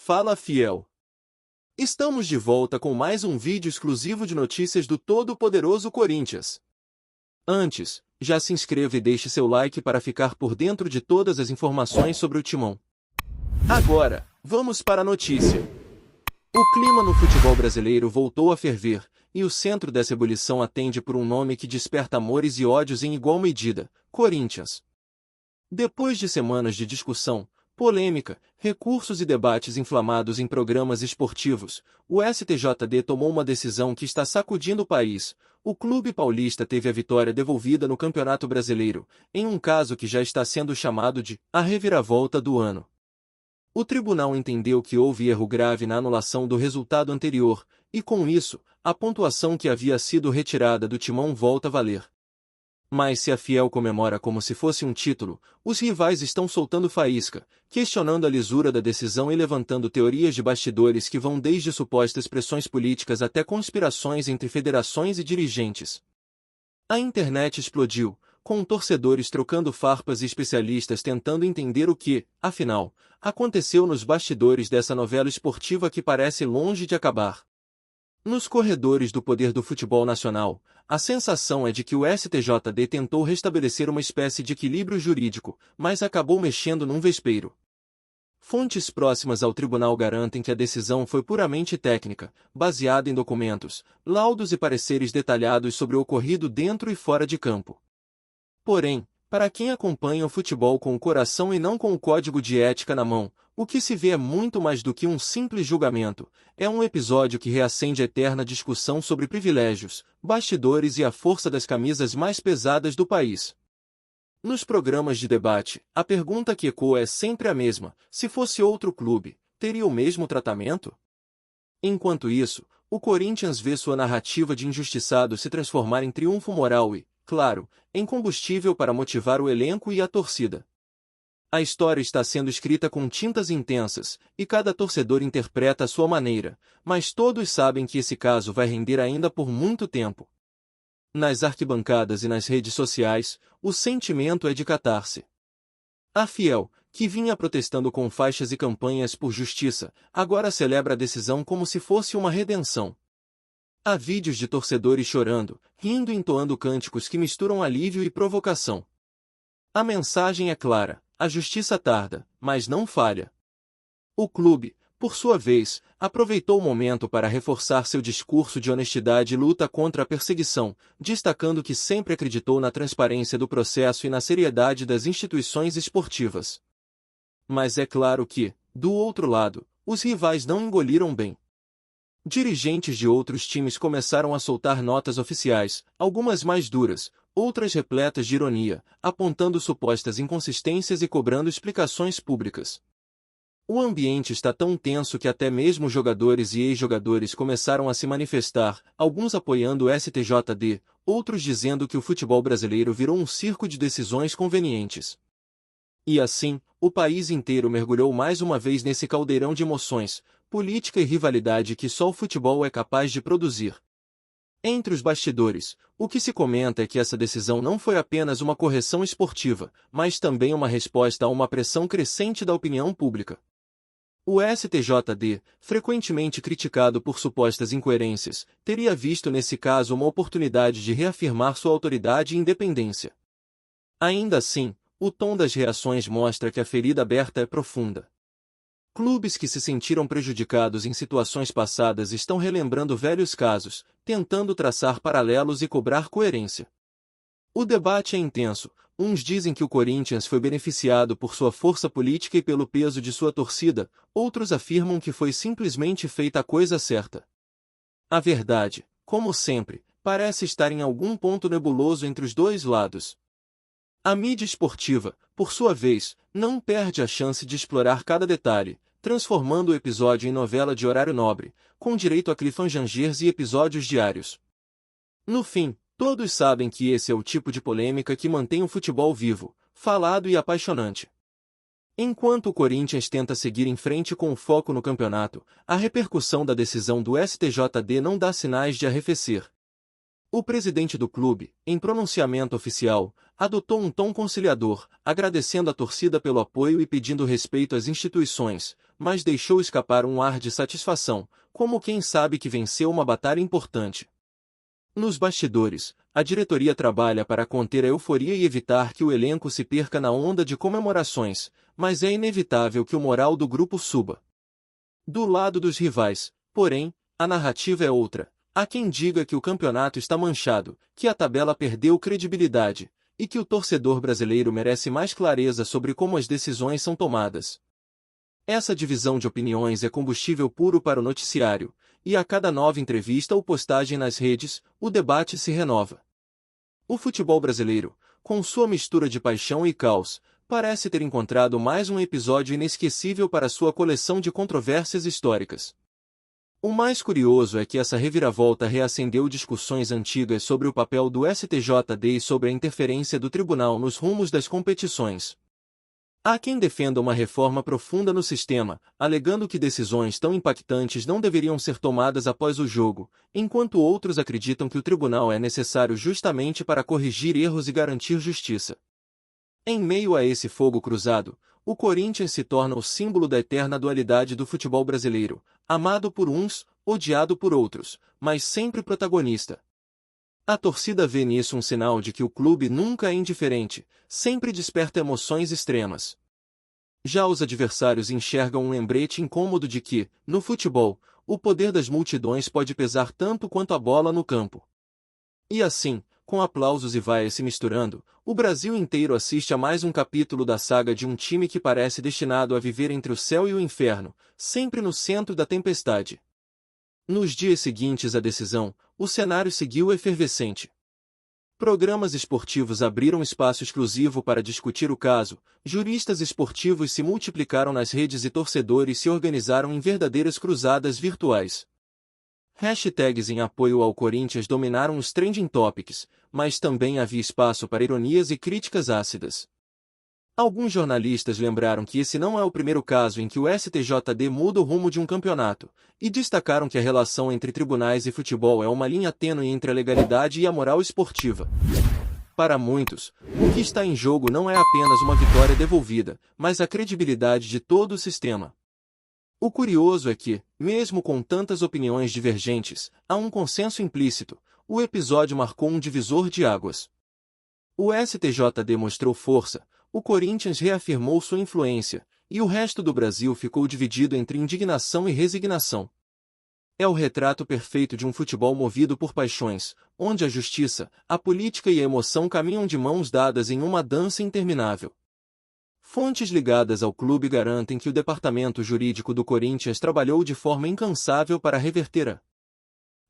Fala fiel! Estamos de volta com mais um vídeo exclusivo de notícias do todo-poderoso Corinthians. Antes, já se inscreva e deixe seu like para ficar por dentro de todas as informações sobre o Timão. Agora, vamos para a notícia. O clima no futebol brasileiro voltou a ferver, e o centro dessa ebulição atende por um nome que desperta amores e ódios em igual medida: Corinthians. Depois de semanas de discussão, polêmica, recursos e debates inflamados em programas esportivos, o STJD tomou uma decisão que está sacudindo o país. O clube paulista teve a vitória devolvida no Campeonato Brasileiro, em um caso que já está sendo chamado de a reviravolta do ano. O tribunal entendeu que houve erro grave na anulação do resultado anterior, e com isso, a pontuação que havia sido retirada do Timão volta a valer. Mas se a Fiel comemora como se fosse um título, os rivais estão soltando faísca, questionando a lisura da decisão e levantando teorias de bastidores que vão desde supostas pressões políticas até conspirações entre federações e dirigentes. A internet explodiu, com torcedores trocando farpas e especialistas tentando entender o que, afinal, aconteceu nos bastidores dessa novela esportiva que parece longe de acabar. Nos corredores do poder do futebol nacional, a sensação é de que o STJD tentou restabelecer uma espécie de equilíbrio jurídico, mas acabou mexendo num vespeiro. Fontes próximas ao tribunal garantem que a decisão foi puramente técnica, baseada em documentos, laudos e pareceres detalhados sobre o ocorrido dentro e fora de campo. Porém, para quem acompanha o futebol com o coração e não com o código de ética na mão, o que se vê é muito mais do que um simples julgamento. É um episódio que reacende a eterna discussão sobre privilégios, bastidores e a força das camisas mais pesadas do país. Nos programas de debate, a pergunta que ecoa é sempre a mesma: se fosse outro clube, teria o mesmo tratamento? Enquanto isso, o Corinthians vê sua narrativa de injustiçado se transformar em triunfo moral e, claro, em combustível para motivar o elenco e a torcida. A história está sendo escrita com tintas intensas, e cada torcedor interpreta à sua maneira, mas todos sabem que esse caso vai render ainda por muito tempo. Nas arquibancadas e nas redes sociais, o sentimento é de catarse. A Fiel, que vinha protestando com faixas e campanhas por justiça, agora celebra a decisão como se fosse uma redenção. Há vídeos de torcedores chorando, rindo e entoando cânticos que misturam alívio e provocação. A mensagem é clara: a justiça tarda, mas não falha. O clube, por sua vez, aproveitou o momento para reforçar seu discurso de honestidade e luta contra a perseguição, destacando que sempre acreditou na transparência do processo e na seriedade das instituições esportivas. Mas é claro que, do outro lado, os rivais não engoliram bem. Dirigentes de outros times começaram a soltar notas oficiais, algumas mais duras, outras repletas de ironia, apontando supostas inconsistências e cobrando explicações públicas. O ambiente está tão tenso que até mesmo jogadores e ex-jogadores começaram a se manifestar, alguns apoiando o STJD, outros dizendo que o futebol brasileiro virou um circo de decisões convenientes. E assim, o país inteiro mergulhou mais uma vez nesse caldeirão de emoções, política e rivalidade que só o futebol é capaz de produzir. Entre os bastidores, o que se comenta é que essa decisão não foi apenas uma correção esportiva, mas também uma resposta a uma pressão crescente da opinião pública. O STJD, frequentemente criticado por supostas incoerências, teria visto nesse caso uma oportunidade de reafirmar sua autoridade e independência. Ainda assim, o tom das reações mostra que a ferida aberta é profunda. Clubes que se sentiram prejudicados em situações passadas estão relembrando velhos casos, tentando traçar paralelos e cobrar coerência. O debate é intenso. Uns dizem que o Corinthians foi beneficiado por sua força política e pelo peso de sua torcida, outros afirmam que foi simplesmente feita a coisa certa. A verdade, como sempre, parece estar em algum ponto nebuloso entre os dois lados. A mídia esportiva, por sua vez, não perde a chance de explorar cada detalhe, transformando o episódio em novela de horário nobre, com direito a cliffhangers e episódios diários. No fim, todos sabem que esse é o tipo de polêmica que mantém o futebol vivo, falado e apaixonante. Enquanto o Corinthians tenta seguir em frente com o foco no campeonato, a repercussão da decisão do STJD não dá sinais de arrefecer. O presidente do clube, em pronunciamento oficial, adotou um tom conciliador, agradecendo a torcida pelo apoio e pedindo respeito às instituições, mas deixou escapar um ar de satisfação, como quem sabe que venceu uma batalha importante. Nos bastidores, a diretoria trabalha para conter a euforia e evitar que o elenco se perca na onda de comemorações, mas é inevitável que o moral do grupo suba. Do lado dos rivais, porém, a narrativa é outra. Há quem diga que o campeonato está manchado, que a tabela perdeu credibilidade, e que o torcedor brasileiro merece mais clareza sobre como as decisões são tomadas. Essa divisão de opiniões é combustível puro para o noticiário, e a cada nova entrevista ou postagem nas redes, o debate se renova. O futebol brasileiro, com sua mistura de paixão e caos, parece ter encontrado mais um episódio inesquecível para sua coleção de controvérsias históricas. O mais curioso é que essa reviravolta reacendeu discussões antigas sobre o papel do STJD e sobre a interferência do tribunal nos rumos das competições. Há quem defenda uma reforma profunda no sistema, alegando que decisões tão impactantes não deveriam ser tomadas após o jogo, enquanto outros acreditam que o tribunal é necessário justamente para corrigir erros e garantir justiça. Em meio a esse fogo cruzado, o Corinthians se torna o símbolo da eterna dualidade do futebol brasileiro, amado por uns, odiado por outros, mas sempre protagonista. A torcida vê nisso um sinal de que o clube nunca é indiferente, sempre desperta emoções extremas. Já os adversários enxergam um lembrete incômodo de que, no futebol, o poder das multidões pode pesar tanto quanto a bola no campo. E assim, com aplausos e vaias se misturando, o Brasil inteiro assiste a mais um capítulo da saga de um time que parece destinado a viver entre o céu e o inferno, sempre no centro da tempestade. Nos dias seguintes à decisão, o cenário seguiu efervescente. Programas esportivos abriram espaço exclusivo para discutir o caso, juristas esportivos se multiplicaram nas redes e torcedores se organizaram em verdadeiras cruzadas virtuais. Hashtags em apoio ao Corinthians dominaram os trending topics, mas também havia espaço para ironias e críticas ácidas. Alguns jornalistas lembraram que esse não é o primeiro caso em que o STJD muda o rumo de um campeonato, e destacaram que a relação entre tribunais e futebol é uma linha tênue entre a legalidade e a moral esportiva. Para muitos, o que está em jogo não é apenas uma vitória devolvida, mas a credibilidade de todo o sistema. O curioso é que, mesmo com tantas opiniões divergentes, há um consenso implícito. O episódio marcou um divisor de águas. O STJD mostrou força, o Corinthians reafirmou sua influência, e o resto do Brasil ficou dividido entre indignação e resignação. É o retrato perfeito de um futebol movido por paixões, onde a justiça, a política e a emoção caminham de mãos dadas em uma dança interminável. Fontes ligadas ao clube garantem que o departamento jurídico do Corinthians trabalhou de forma incansável para reverter a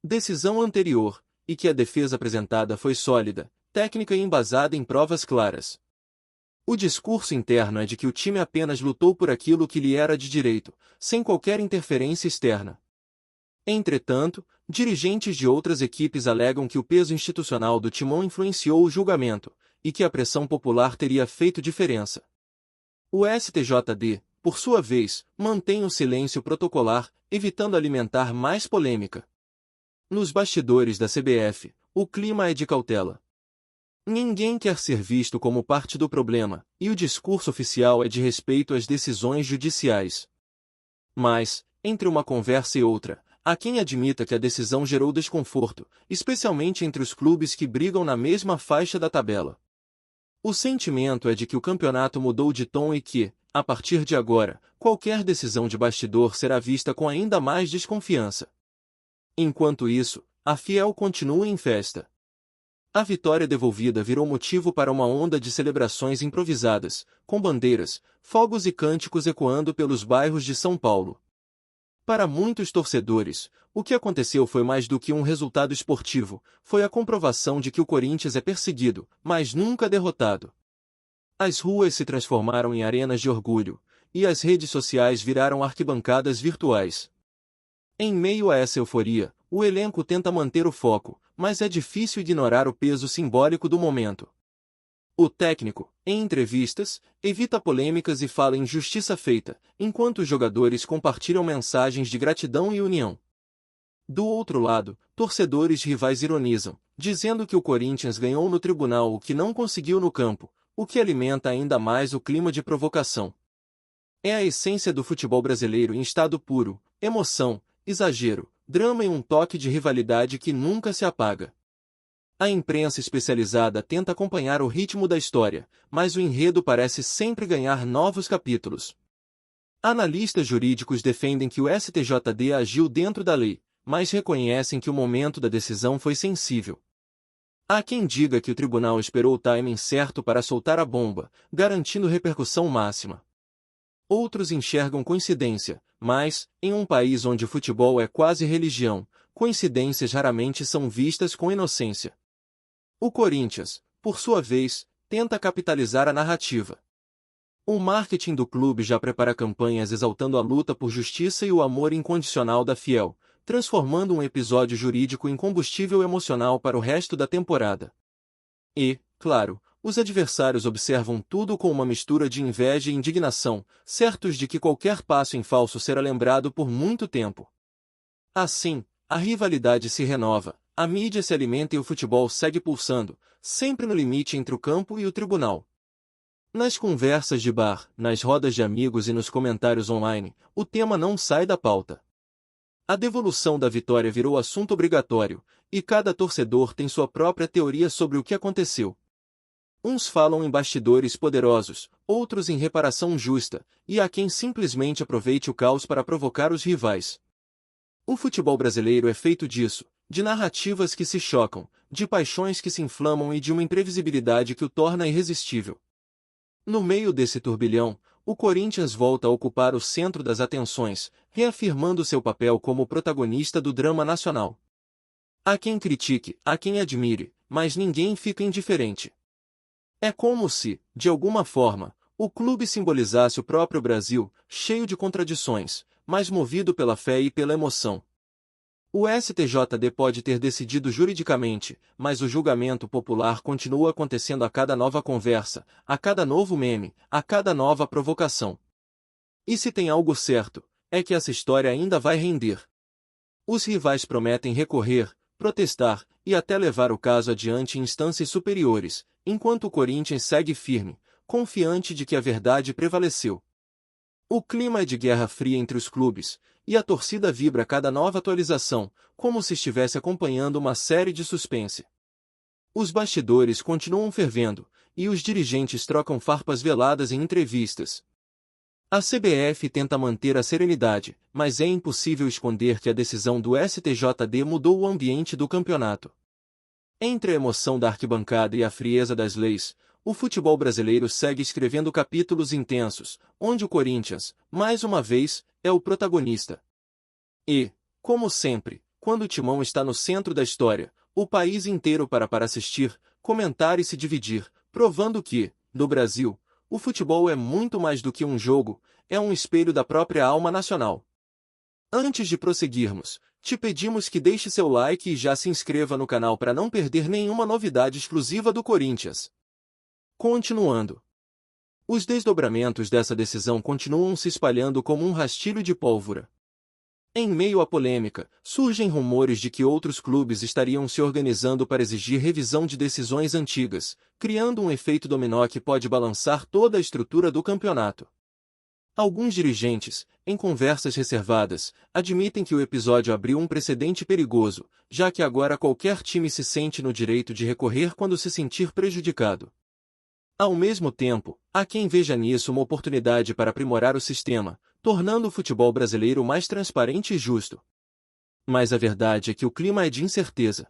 decisão anterior, e que a defesa apresentada foi sólida, técnica e embasada em provas claras. O discurso interno é de que o time apenas lutou por aquilo que lhe era de direito, sem qualquer interferência externa. Entretanto, dirigentes de outras equipes alegam que o peso institucional do timão influenciou o julgamento, e que a pressão popular teria feito diferença. O STJD, por sua vez, mantém o silêncio protocolar, evitando alimentar mais polêmica. Nos bastidores da CBF, o clima é de cautela. Ninguém quer ser visto como parte do problema, e o discurso oficial é de respeito às decisões judiciais. Mas, entre uma conversa e outra, há quem admita que a decisão gerou desconforto, especialmente entre os clubes que brigam na mesma faixa da tabela. O sentimento é de que o campeonato mudou de tom e que, a partir de agora, qualquer decisão de bastidor será vista com ainda mais desconfiança. Enquanto isso, a Fiel continua em festa. A vitória devolvida virou motivo para uma onda de celebrações improvisadas, com bandeiras, fogos e cânticos ecoando pelos bairros de São Paulo. Para muitos torcedores, o que aconteceu foi mais do que um resultado esportivo, foi a comprovação de que o Corinthians é perseguido, mas nunca derrotado. As ruas se transformaram em arenas de orgulho, e as redes sociais viraram arquibancadas virtuais. Em meio a essa euforia, o elenco tenta manter o foco, mas é difícil ignorar o peso simbólico do momento. O técnico, em entrevistas, evita polêmicas e fala em justiça feita, enquanto os jogadores compartilham mensagens de gratidão e união. Do outro lado, torcedores rivais ironizam, dizendo que o Corinthians ganhou no tribunal o que não conseguiu no campo, o que alimenta ainda mais o clima de provocação. É a essência do futebol brasileiro em estado puro: emoção, exagero, drama e um toque de rivalidade que nunca se apaga. A imprensa especializada tenta acompanhar o ritmo da história, mas o enredo parece sempre ganhar novos capítulos. Analistas jurídicos defendem que o STJD agiu dentro da lei, mas reconhecem que o momento da decisão foi sensível. Há quem diga que o tribunal esperou o timing certo para soltar a bomba, garantindo repercussão máxima. Outros enxergam coincidência, mas, em um país onde o futebol é quase religião, coincidências raramente são vistas com inocência. O Corinthians, por sua vez, tenta capitalizar a narrativa. O marketing do clube já prepara campanhas exaltando a luta por justiça e o amor incondicional da Fiel, transformando um episódio jurídico em combustível emocional para o resto da temporada. E, claro, os adversários observam tudo com uma mistura de inveja e indignação, certos de que qualquer passo em falso será lembrado por muito tempo. Assim, a rivalidade se renova, a mídia se alimenta e o futebol segue pulsando, sempre no limite entre o campo e o tribunal. Nas conversas de bar, nas rodas de amigos e nos comentários online, o tema não sai da pauta. A devolução da vitória virou assunto obrigatório, e cada torcedor tem sua própria teoria sobre o que aconteceu. Uns falam em bastidores poderosos, outros em reparação justa, e há quem simplesmente aproveite o caos para provocar os rivais. O futebol brasileiro é feito disso, de narrativas que se chocam, de paixões que se inflamam e de uma imprevisibilidade que o torna irresistível. No meio desse turbilhão, o Corinthians volta a ocupar o centro das atenções, reafirmando seu papel como protagonista do drama nacional. Há quem critique, há quem admire, mas ninguém fica indiferente. É como se, de alguma forma, o clube simbolizasse o próprio Brasil, cheio de contradições, mas movido pela fé e pela emoção. O STJD pode ter decidido juridicamente, mas o julgamento popular continua acontecendo a cada nova conversa, a cada novo meme, a cada nova provocação. E se tem algo certo, é que essa história ainda vai render. Os rivais prometem recorrer, protestar e até levar o caso adiante em instâncias superiores, enquanto o Corinthians segue firme, confiante de que a verdade prevaleceu. O clima é de guerra fria entre os clubes, e a torcida vibra a cada nova atualização, como se estivesse acompanhando uma série de suspense. Os bastidores continuam fervendo, e os dirigentes trocam farpas veladas em entrevistas. A CBF tenta manter a serenidade, mas é impossível esconder que a decisão do STJD mudou o ambiente do campeonato. Entre a emoção da arquibancada e a frieza das leis, o futebol brasileiro segue escrevendo capítulos intensos, onde o Corinthians, mais uma vez, é o protagonista. E, como sempre, quando o Timão está no centro da história, o país inteiro para assistir, comentar e se dividir, provando que, no Brasil, o futebol é muito mais do que um jogo, é um espelho da própria alma nacional. Antes de prosseguirmos, te pedimos que deixe seu like e já se inscreva no canal para não perder nenhuma novidade exclusiva do Corinthians. Continuando. Os desdobramentos dessa decisão continuam se espalhando como um rastilho de pólvora. Em meio à polêmica, surgem rumores de que outros clubes estariam se organizando para exigir revisão de decisões antigas, criando um efeito dominó que pode balançar toda a estrutura do campeonato. Alguns dirigentes, em conversas reservadas, admitem que o episódio abriu um precedente perigoso, já que agora qualquer time se sente no direito de recorrer quando se sentir prejudicado. Ao mesmo tempo, há quem veja nisso uma oportunidade para aprimorar o sistema, tornando o futebol brasileiro mais transparente e justo. Mas a verdade é que o clima é de incerteza.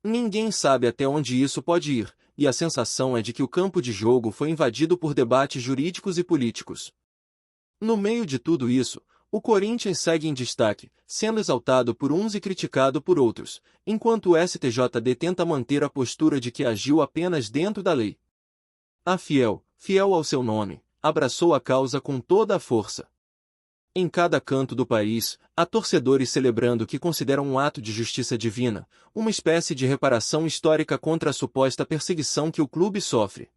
Ninguém sabe até onde isso pode ir, e a sensação é de que o campo de jogo foi invadido por debates jurídicos e políticos. No meio de tudo isso, o Corinthians segue em destaque, sendo exaltado por uns e criticado por outros, enquanto o STJD tenta manter a postura de que agiu apenas dentro da lei. A Fiel, fiel ao seu nome, abraçou a causa com toda a força. Em cada canto do país, há torcedores celebrando o que consideram um ato de justiça divina, uma espécie de reparação histórica contra a suposta perseguição que o clube sofre.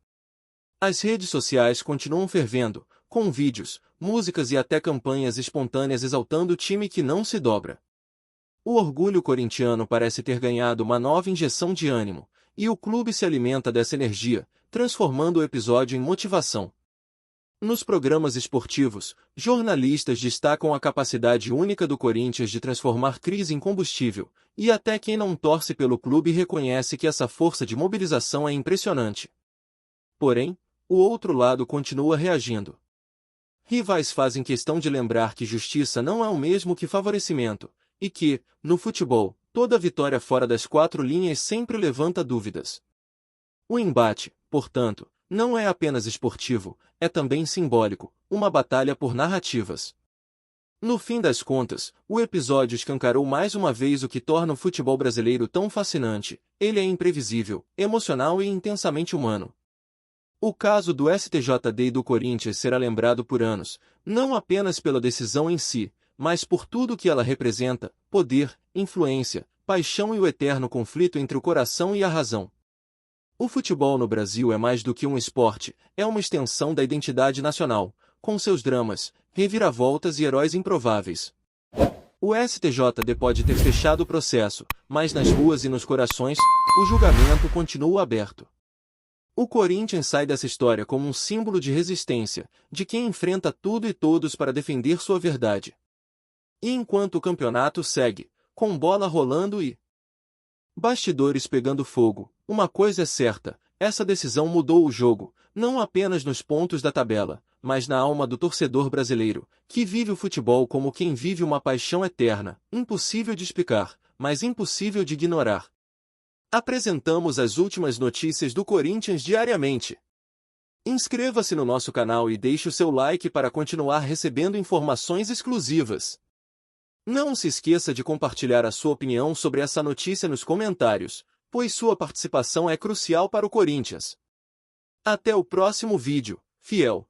As redes sociais continuam fervendo, com vídeos, músicas e até campanhas espontâneas exaltando o time que não se dobra. O orgulho corintiano parece ter ganhado uma nova injeção de ânimo, e o clube se alimenta dessa energia, transformando o episódio em motivação. Nos programas esportivos, jornalistas destacam a capacidade única do Corinthians de transformar crise em combustível, e até quem não torce pelo clube reconhece que essa força de mobilização é impressionante. Porém, o outro lado continua reagindo. Rivais fazem questão de lembrar que justiça não é o mesmo que favorecimento, e que, no futebol, toda vitória fora das quatro linhas sempre levanta dúvidas. O embate, portanto, não é apenas esportivo, é também simbólico, uma batalha por narrativas. No fim das contas, o episódio escancarou mais uma vez o que torna o futebol brasileiro tão fascinante: ele é imprevisível, emocional e intensamente humano. O caso do STJD e do Corinthians será lembrado por anos, não apenas pela decisão em si, mas por tudo que ela representa: poder, influência, paixão e o eterno conflito entre o coração e a razão. O futebol no Brasil é mais do que um esporte, é uma extensão da identidade nacional, com seus dramas, reviravoltas e heróis improváveis. O STJD pode ter fechado o processo, mas nas ruas e nos corações, o julgamento continua aberto. O Corinthians sai dessa história como um símbolo de resistência, de quem enfrenta tudo e todos para defender sua verdade. E enquanto o campeonato segue, com bola rolando e bastidores pegando fogo, uma coisa é certa: essa decisão mudou o jogo, não apenas nos pontos da tabela, mas na alma do torcedor brasileiro, que vive o futebol como quem vive uma paixão eterna, impossível de explicar, mas impossível de ignorar. Apresentamos as últimas notícias do Corinthians diariamente. Inscreva-se no nosso canal e deixe o seu like para continuar recebendo informações exclusivas. Não se esqueça de compartilhar a sua opinião sobre essa notícia nos comentários, pois sua participação é crucial para o Corinthians. Até o próximo vídeo, fiel!